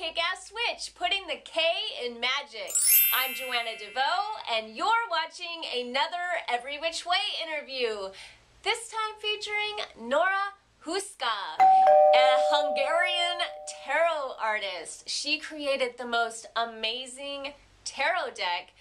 kick-ass switch, putting the K in magic. I'm Joanna DeVoe, and you're watching another Every Which Way interview. This time featuring Nora Huszka, a Hungarian tarot artist. She created the most amazing tarot deck,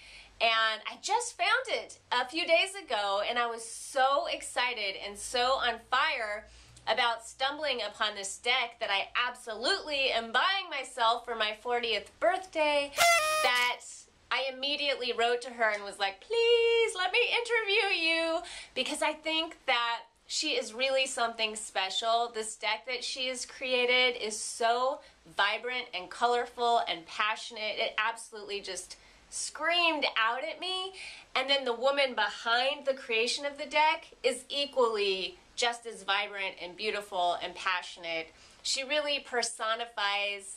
and I just found it a few days ago, and I was so excited and so on fire about stumbling upon this deck that I absolutely am buying myself for my 40th birthday, that I immediately wrote to her and was like, please let me interview you, because I think that she is really something special. This deck that she has created is so vibrant and colorful and passionate. It absolutely just screamed out at me. And then the woman behind the creation of the deck is equally just as vibrant and beautiful and passionate. She really personifies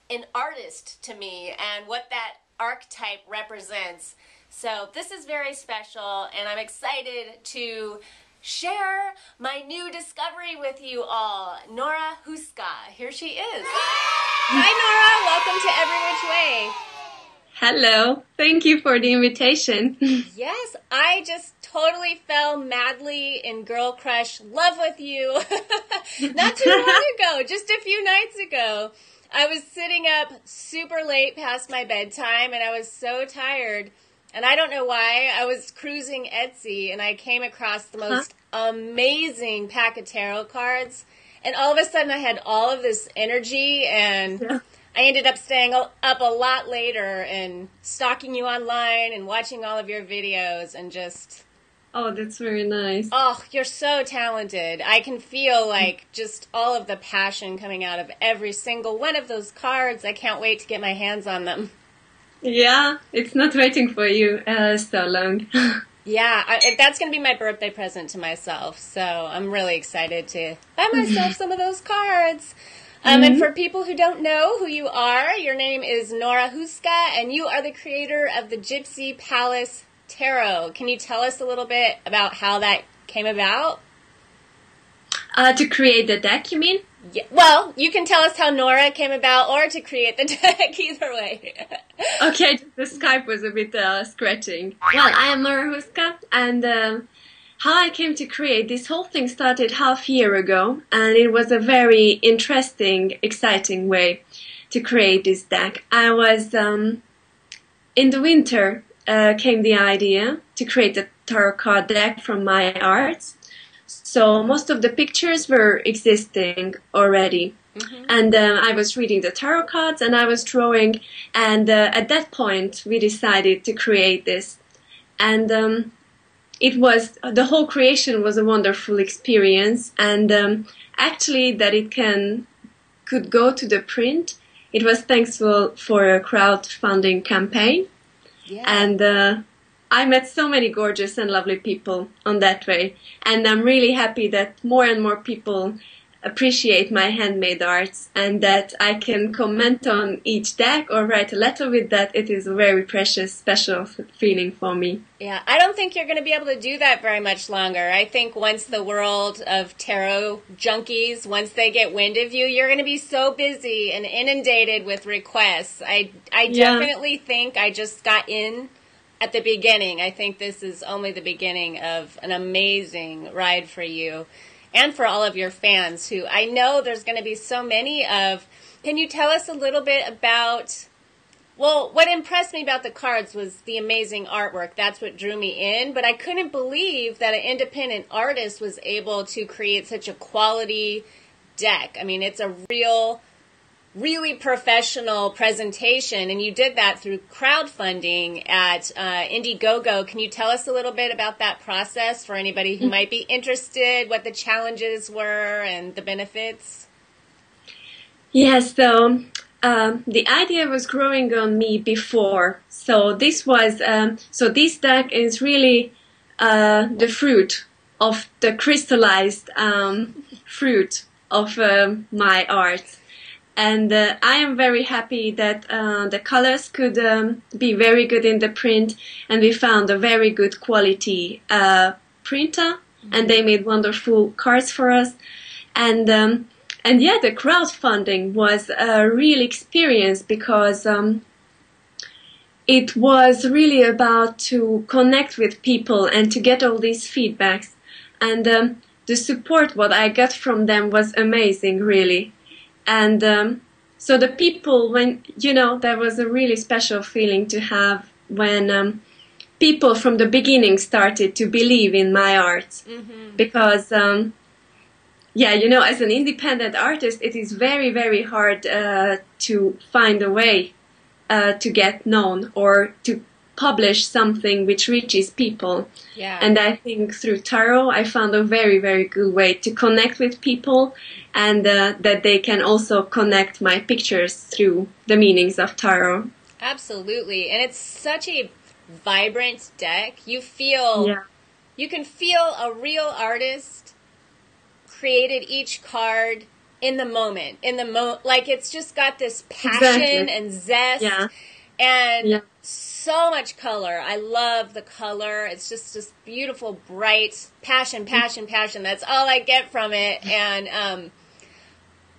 an artist to me and what that archetype represents. So this is very special, and I'm excited to share my new discovery with you all. Nora Huszka, here she is. Hi Nora, welcome to Every Which Way. Hello, thank you for the invitation. Yes, I just totally fell madly in girl crush love with you. Not too long ago, just a few nights ago. I was sitting up super late past my bedtime, and I was so tired. And I don't know why, I was cruising Etsy, and I came across the most amazing pack of tarot cards. And all of a sudden, I had all of this energy, and I ended up staying up a lot later and stalking you online and watching all of your videos and just... Oh, that's very nice. Oh, you're so talented. I can feel like just all of the passion coming out of every single one of those cards. I can't wait to get my hands on them. Yeah, it's not waiting for you so long. Yeah, that's going to be my birthday present to myself. So I'm really excited to buy myself some of those cards. And for people who don't know who you are, your name is Nora Huszka, and you are the creator of the Gypsy Palace Tarot. Can you tell us a little bit about how that came about? To create the deck, you mean? Yeah. Well, you can tell us how Nora came about, or to create the deck, either way. Okay, the Skype was a bit scratching. Well, I am Nora Huszka, and how I came to create this whole thing started half a year ago, and it was a very interesting, exciting way to create this deck. I was, in the winter, came the idea to create a tarot card deck from my art. So most of the pictures were existing already. And I was reading the tarot cards and I was drawing, and at that point we decided to create this. And it was, the whole creation was a wonderful experience, and actually that it could go to the print, it was thankful for a crowdfunding campaign. Yeah. And I met so many gorgeous and lovely people on that way, and I'm really happy that more and more people appreciate my handmade arts, and that I can comment on each deck or write a letter with that. It is a very precious, special feeling for me. Yeah, I don't think you're going to be able to do that very much longer. I think once the world of tarot junkies, once they get wind of you, you're going to be so busy and inundated with requests. I definitely think I just got in at the beginning. I think this is only the beginning of an amazing ride for you and for all of your fans, who I know there's going to be so many of. Can you tell us a little bit about, well, what impressed me about the cards was the amazing artwork. That's what drew me in, but I couldn't believe that an independent artist was able to create such a quality deck. I mean, it's a really professional presentation, and you did that through crowdfunding at Indiegogo. Can you tell us a little bit about that process for anybody who might be interested, what the challenges were and the benefits? Yes, so the idea was growing on me before. So this was, so this deck is really the fruit of the crystallized fruit of my art. And I am very happy that the colors could be very good in the print, and we found a very good quality printer, and they made wonderful cards for us. And And yeah, the crowdfunding was a real experience because it was really about to connect with people and to get all these feedbacks. And the support what I got from them was amazing, really. And so the people, when, there was a really special feeling to have when people from the beginning started to believe in my art. Because as an independent artist, it is very, very hard to find a way to get known or to publish something which reaches people. Yeah. And I think through tarot, I found a very, very good way to connect with people, and that they can also connect my pictures through the meanings of tarot. Absolutely. And it's such a vibrant deck. You can feel a real artist created each card in the moment, like it's just got this passion and zest and so much color. I love the color. It's just this beautiful, bright passion. That's all I get from it. And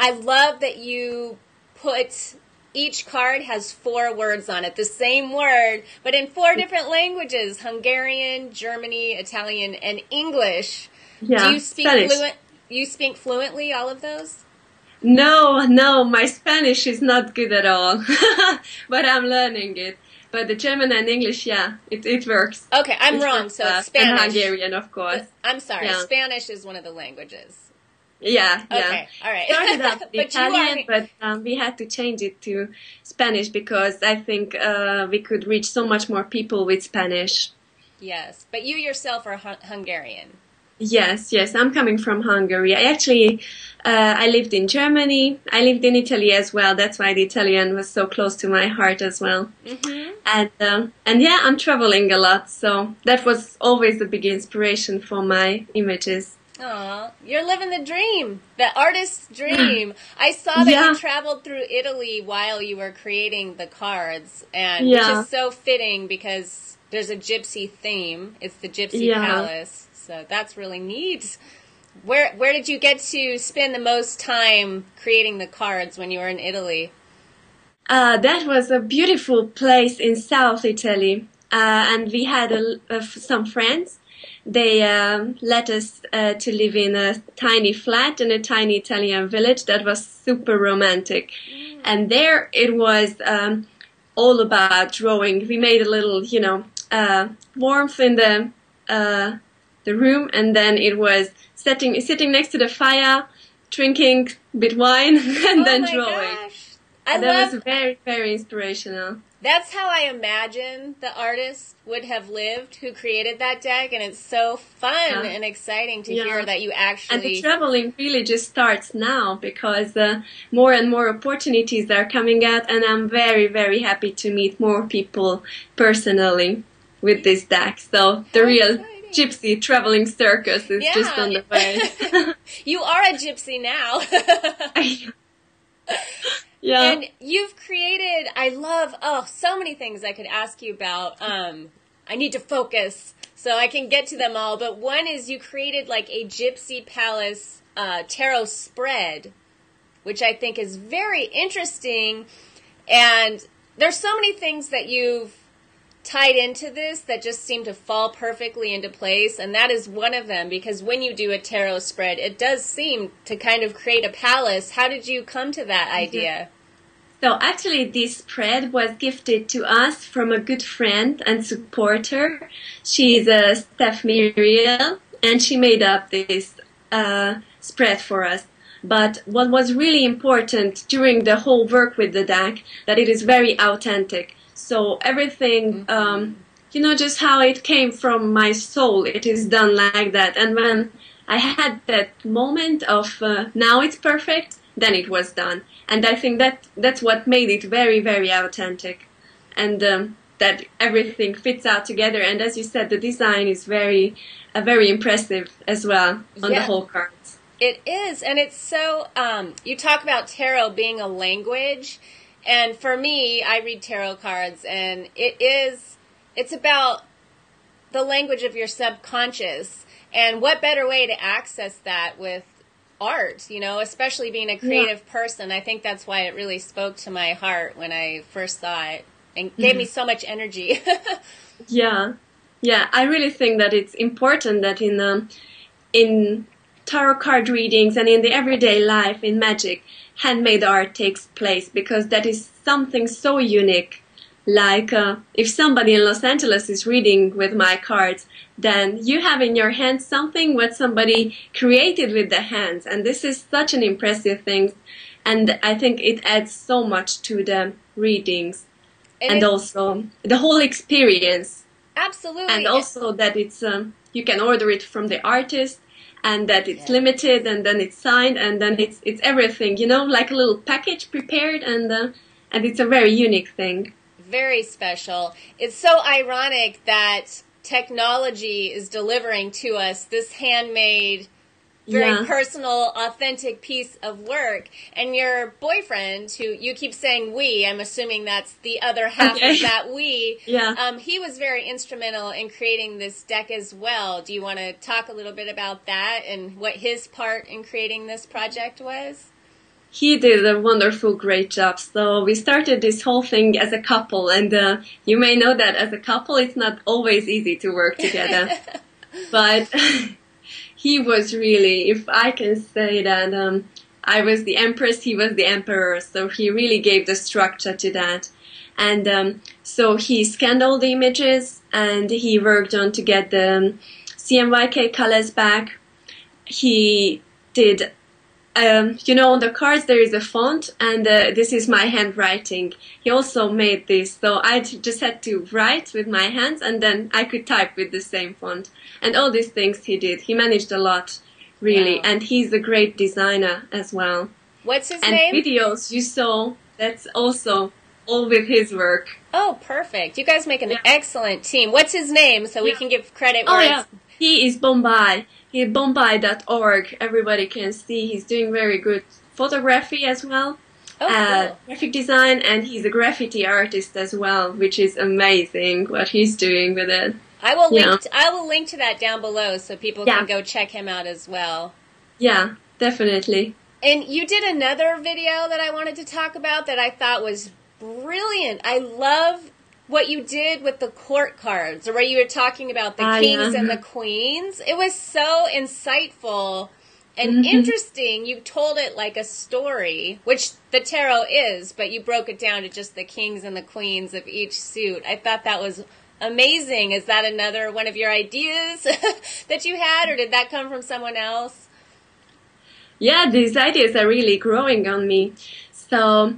I love that you put each card has 4 words on it, the same word, but in 4 different languages: Hungarian, Germany, Italian, and English. Yeah. Do you speak You speak fluently all of those? No, my Spanish is not good at all, but I'm learning it. But the German and English, it works. Okay, I'm wrong, so it's Spanish. And Hungarian, of course. I'm sorry, Spanish is one of the languages. Yeah. Okay, all right. Started out with Italian, but we had to change it to Spanish because I think we could reach so much more people with Spanish. Yes, but you yourself are Hungarian. Yes, I'm coming from Hungary. I lived in Germany. I lived in Italy as well. That's why the Italian was so close to my heart as well. And I'm traveling a lot, so that was always a big inspiration for my images. Aw, you're living the dream, the artist's dream. I saw that you traveled through Italy while you were creating the cards, and which is so fitting because there's a gypsy theme. It's the Gypsy Palace. So that's really neat. Where did you get to spend the most time creating the cards when you were in Italy? That was a beautiful place in South Italy. And we had some friends. They let us to live in a tiny flat in a tiny Italian village that was super romantic. And there it was all about drawing. We made a little, warmth in the room, and then it was sitting next to the fire, drinking a bit wine, and then drawing. Gosh. That was very, very inspirational. That's how I imagine the artist would have lived who created that deck, and it's so fun and exciting to hear that you actually... And the traveling really just starts now because more and more opportunities are coming out, and I'm very, very happy to meet more people personally with this deck. So the real gypsy traveling circus is just on the way. You are a gypsy now. And you've created, I love, so many things I could ask you about. I need to focus so I can get to them all. But one is you created like a Gypsy Palace tarot spread, which I think is very interesting. And there's so many things that you've tied into this that just seem to fall perfectly into place, and that is one of them, because when you do a tarot spread, it does seem to kind of create a palace. How did you come to that idea? So actually this spread was gifted to us from a good friend and supporter. She's Steph Muriel, and she made up this spread for us. But what was really important during the whole work with the deck, that it is very authentic. So everything, just how it came from my soul, it is done like that. And when I had that moment of now it's perfect, then it was done. And I think that's what made it very, very authentic. And that everything fits out together. And as you said, the design is very impressive as well on the whole cards. It is. And it's so, you talk about tarot being a language. And for me, I read tarot cards, and it's about the language of your subconscious. And what better way to access that with art, you know, especially being a creative person. I think that's why it really spoke to my heart when I first saw it and gave me so much energy. Yeah. Yeah, I really think that it's important that in tarot card readings and in the everyday life in magic, handmade art takes place, because that is something so unique. Like if somebody in Los Angeles is reading with my cards, then you have in your hands something what somebody created with their hands, and this is such an impressive thing, and I think it adds so much to the readings and also the whole experience. Absolutely. And also that it's you can order it from the artist, and that it's limited, and then it's signed, and then it's everything, you know, like a little package prepared, and it's a very unique thing. Very special. It's so ironic that technology is delivering to us this handmade, very personal, authentic piece of work. And your boyfriend, who you keep saying we, I'm assuming that's the other half of that we, he was very instrumental in creating this deck as well. Do you want to talk a little bit about that and what his part in creating this project was? He did a wonderful, great job. So we started this whole thing as a couple, and you may know that as a couple it's not always easy to work together. But he was really, if I can say that, I was the Empress, he was the Emperor, so he really gave the structure to that. And so he scanned all the images, and he worked on to get the CMYK colors back. He did... you know, on the cards there is a font, and this is my handwriting. He also made this, so I just had to write with my hands, and then I could type with the same font. And all these things he did. He managed a lot, really, and he's a great designer as well. What's his name? And videos you saw, that's also all with his work. Oh, perfect. You guys make an excellent team. What's his name, so we can give credit where it's... He is Bombay. He's Bombay.org. Everybody can see he's doing very good photography as well. Oh, cool. Graphic design, and he's a graffiti artist as well, which is amazing what he's doing with it. I will link to that down below so people can go check him out as well. Yeah, definitely. And you did another video that I wanted to talk about that I thought was brilliant. I love what you did with the court cards, or where you were talking about the kings and the queens. It was so insightful and interesting. You told it like a story, which the tarot is, but you broke it down to just the kings and the queens of each suit. I thought that was amazing. Is that another one of your ideas that you had, or did that come from someone else? Yeah, these ideas are really growing on me. So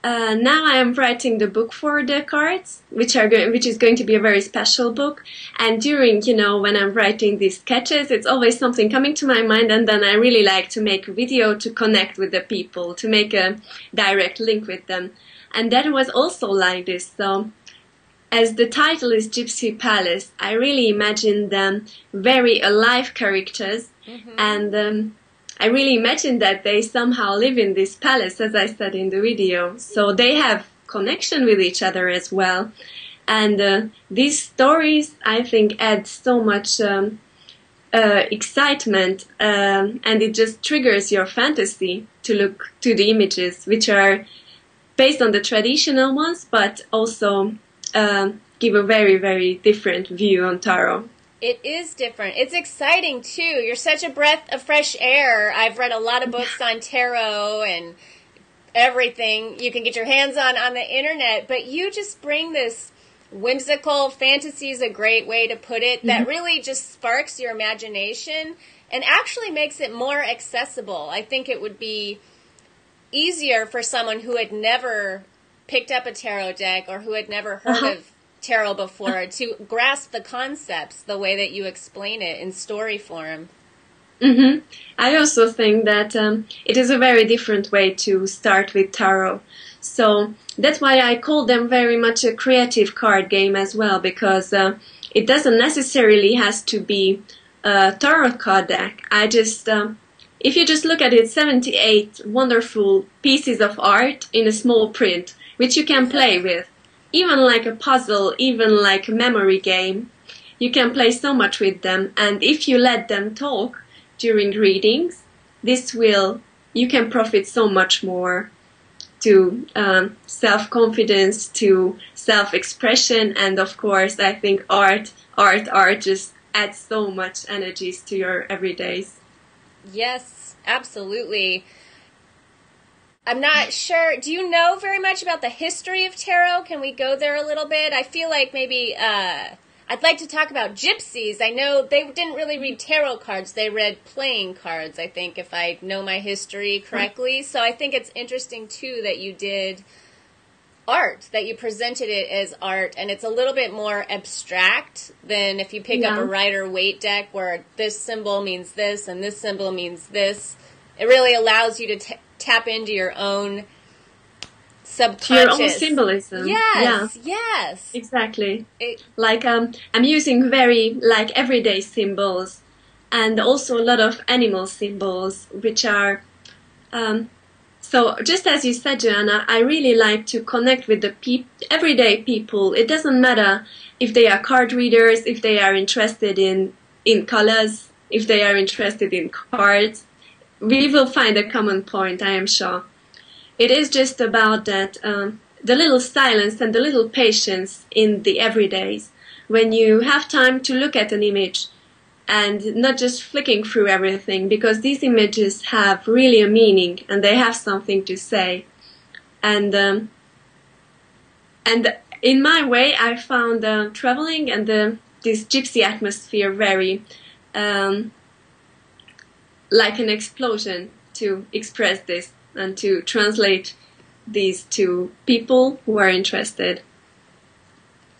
now I am writing the book for the cards, which is going to be a very special book. And during, you know, when I'm writing these sketches, it's always something coming to my mind, and then I really like to make a video to connect with the people, to make a direct link with them. And that was also like this. So as the title is Gypsy Palace, I really imagined them very alive characters, and I really imagine that they somehow live in this palace, as I said in the video. So they have connection with each other as well. And these stories, I think, add so much excitement, and it just triggers your fantasy to look to the images, which are based on the traditional ones, but also give a very, very different view on tarot. It is different. It's exciting, too. You're such a breath of fresh air. I've read a lot of books on tarot and everything you can get your hands on the internet, but you just bring this whimsical, fantasy is a great way to put it, that really just sparks your imagination and actually makes it more accessible. I think it would be easier for someone who had never picked up a tarot deck or who had never heard of tarot before to grasp the concepts the way that you explain it in story form. I also think that it is a very different way to start with tarot. So that's why I call them very much a creative card game as well, because it doesn't necessarily has to be a tarot card deck. If you just look at it, 78 wonderful pieces of art in a small print, which you can play with. Even like a puzzle, even like a memory game, you can play so much with them. And if you let them talk during readings, you can profit so much more to self-confidence, to self-expression, and of course, I think art just adds so much energies to your everydays. Yes, absolutely. I'm not sure. Do you know very much about the history of tarot? Can we go there a little bit? I feel like maybe I'd like to talk about gypsies. I know they didn't really read tarot cards. They read playing cards, I think, if I know my history correctly. So I think it's interesting, too, that you did art, that you presented it as art, and it's a little bit more abstract than if you pick up a Rider-Waite deck where this symbol means this and this symbol means this. It really allows you to tap into your own subconscious. Your own symbolism. Yes, yes. Exactly. I'm using very, everyday symbols and also a lot of animal symbols, which are... So just as you said, Joanna, I really like to connect with the everyday people. It doesn't matter if they are card readers, if they are interested in colors, if they are interested in cards. We will find a common point, I am sure. It is just about that, the little silence and the little patience in the everydays. When you have time to look at an image and not just flicking through everything, because these images have really a meaning and they have something to say. And in my way, I found traveling and this gypsy atmosphere very like an explosion to express this and to translate these to people who are interested.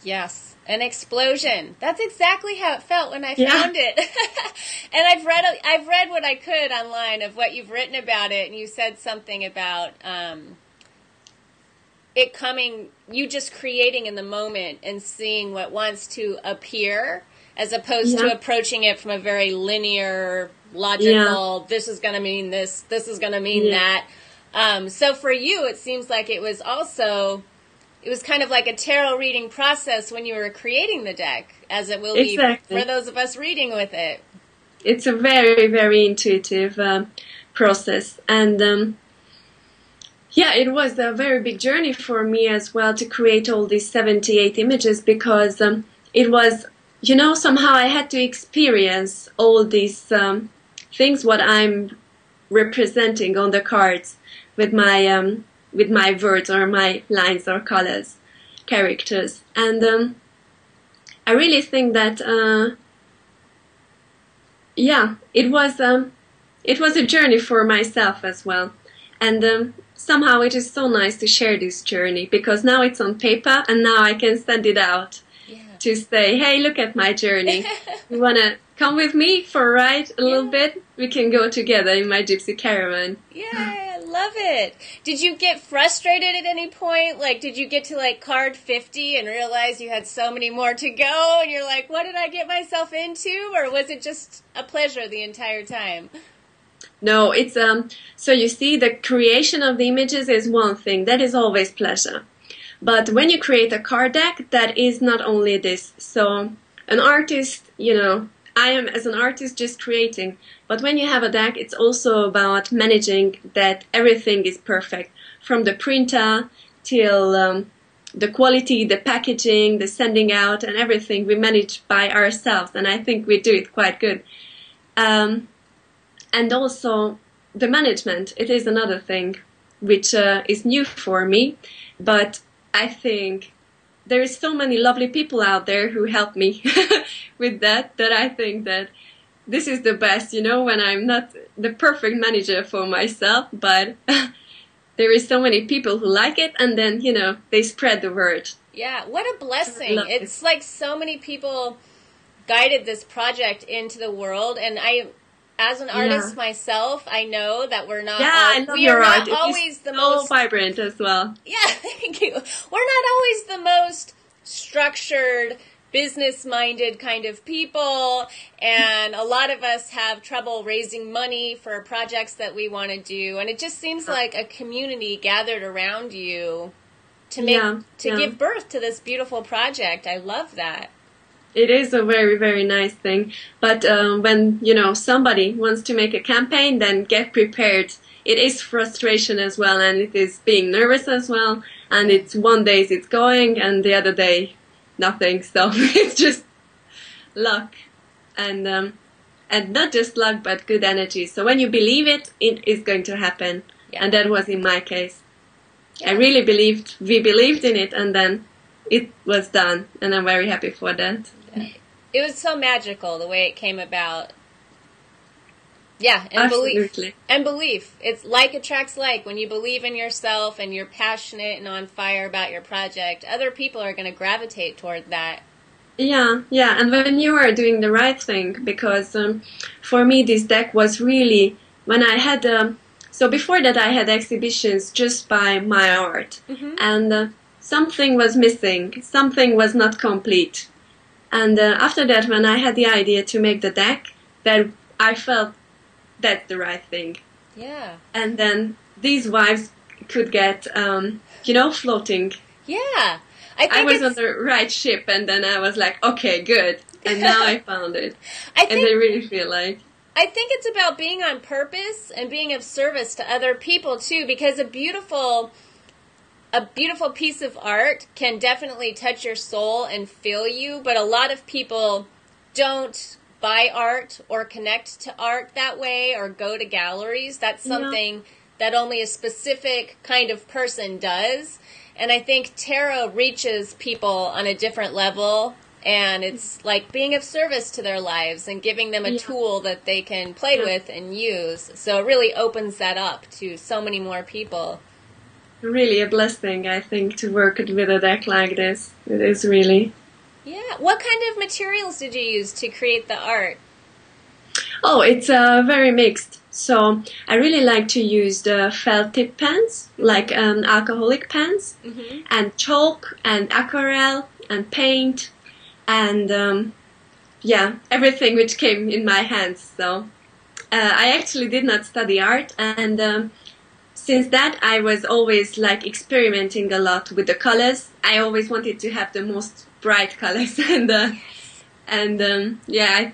Yes. An explosion. That's exactly how it felt when I found it. And I've read what I could online of what you've written about it, and you said something about it coming, you just creating in the moment and seeing what wants to appear, as opposed to approaching it from a very linear, logical, this is going to mean this is going to mean that. So for you, it seems like it was also... It was kind of like a tarot reading process when you were creating the deck, as it will be for those of us reading with it. It's a very, very intuitive process. And it was a very big journey for me as well to create all these 78 images, because it was, somehow I had to experience all these things, what I'm representing on the cards with my words or my lines or colors, characters. And I really think that, it was a journey for myself as well. And somehow it is so nice to share this journey, because now it's on paper and now I can send it out to say, hey, look at my journey. You want to come with me for a ride a little bit? We can go together in my gypsy caravan. Yeah, I love it. Did you get frustrated at any point? Like, did you get to card 50 and realize you had so many more to go and you're like, what did I get myself into? Or was it just a pleasure the entire time? No, it's so you see, the creation of the images is one thing. That is always pleasure. But when you create a card deck, that is not only this. So an artist, I am as an artist just creating. But when you have a deck, it's also about managing that everything is perfect. From the printer till the quality, the packaging, the sending out, and everything we manage by ourselves. And I think we do it quite good. And also the management, it is another thing which is new for me. But I think there is so many lovely people out there who help me with that I think that this is the best, when I'm not the perfect manager for myself, but there is so many people who like it, and then, they spread the word. Yeah, what a blessing. It's like so many people guided this project into the world, and as an artist myself, I know that we're not. Yeah, I love your art. It's so vibrant as well. Yeah, thank you. We're not always the most structured, business-minded kind of people, and a lot of us have trouble raising money for projects that we want to do. And it just seems like a community gathered around you to give birth to this beautiful project. I love that. It is a very, very nice thing. But when, somebody wants to make a campaign, then get prepared. It is frustration as well, and it is being nervous as well. And it's one day it's going, and the other day nothing. So it's just luck, and not just luck, but good energy. So when you believe it, it is going to happen. Yeah. And that was in my case. Yeah. I really we believed in it, and then it was done, and I'm very happy for that. Yeah. It was so magical the way it came about. Yeah, and absolutely. Belief. It's like attracts like. When you believe in yourself and you're passionate and on fire about your project, other people are going to gravitate toward that. Yeah, and when you are doing the right thing, because for me this deck was really, when I had, so before that I had exhibitions just by my art, and something was missing, something was not complete. And after that, when I had the idea to make the deck, that I felt that's the right thing. Yeah. And then these vibes could get, floating. Yeah. I was on the right ship, and then I was like, okay, good. And now I found it. And I really feel like... I think it's about being on purpose and being of service to other people, too, because a beautiful piece of art can definitely touch your soul and feel you, but a lot of people don't buy art or connect to art that way or go to galleries. That's something that only a specific kind of person does. And I think tarot reaches people on a different level, and it's like being of service to their lives and giving them a tool that they can play with and use. So it really opens that up to so many more people. Really a blessing, I think, to work with a deck like this. It is really. Yeah. What kind of materials did you use to create the art? Oh, it's very mixed. So I really like to use the felt tip pens, like alcoholic pens, and chalk and aquarelle and paint and everything which came in my hands. So I actually did not study art, and since that I was always like experimenting a lot with the colors. I always wanted to have the most bright colors, I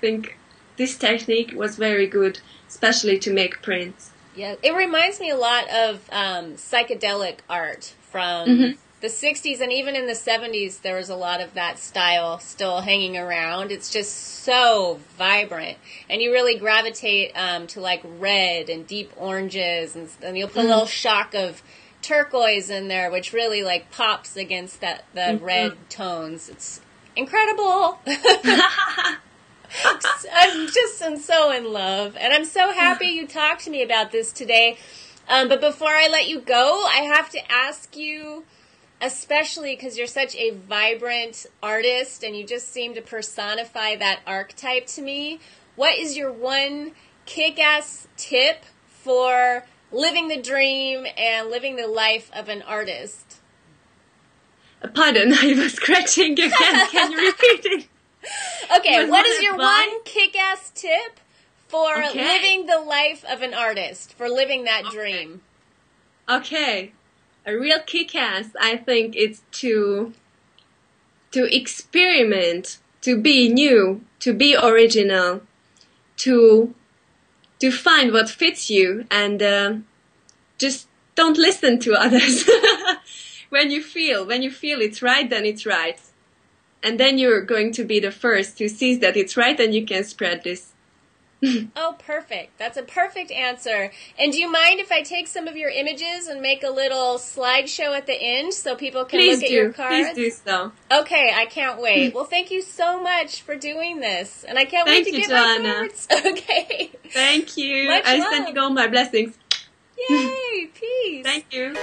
think this technique was very good, especially to make prints. Yeah, it reminds me a lot of psychedelic art from the 60s, and even in the 70s there was a lot of that style still hanging around. It's just so vibrant, and you really gravitate to like red and deep oranges, and you'll put a little shock of turquoise in there, which really like pops against the red tones. It's incredible. I'm so in love, and I'm so happy you talked to me about this today. But before I let you go, I have to ask you, especially because you're such a vibrant artist and you just seem to personify that archetype to me, what is your one kick-ass tip for living the dream and living the life of an artist? Pardon, I was scratching again. Can you repeat it? Okay, what is your one kick-ass tip for living the life of an artist, for living that dream? Okay, a real kick-ass, I think it's to experiment, to be new, to be original, to find what fits you, and just don't listen to others. When you feel it's right, then it's right. And then you're going to be the first who sees that it's right, and you can spread this. Oh, perfect. That's a perfect answer. And do you mind if I take some of your images and make a little slideshow at the end so people can look at your cards? Please do so. Okay, I can't wait. Well, thank you so much for doing this. And I can't wait to get Joanna. my cards. Okay. Thank you. Much I love. send you all my blessings. Yay, peace. Thank you.